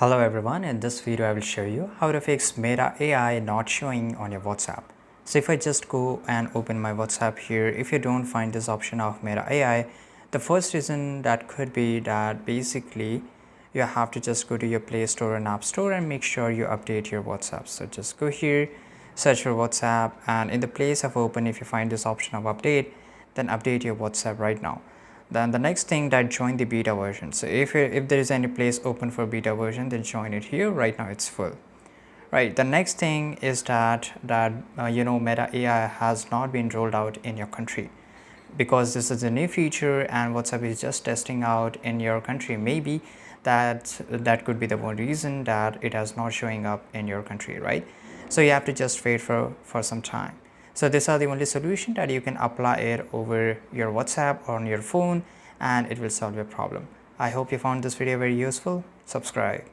Hello everyone, in this video I will show you how to fix Meta AI not showing on your WhatsApp. So if I just go and open my WhatsApp here, if you don't find this option of Meta AI, the first reason that could be that basically you have to just go to your Play Store and App Store and make sure you update your WhatsApp. So just go here, search for WhatsApp, and in the place of open, if you find this option of update, then update your WhatsApp right now. Then the next thing, that join the beta version. So if there is any place open for beta version, then join it here. Right now it's full. Right, the next thing is that Meta AI has not been rolled out in your country, because this is a new feature and WhatsApp is just testing out in your country. Maybe that could be the one reason that it is not showing up in your country, right? So you have to just wait for some time. So these are the only solution that you can apply it over your WhatsApp or on your phone, and it will solve your problem. I hope you found this video very useful. Subscribe.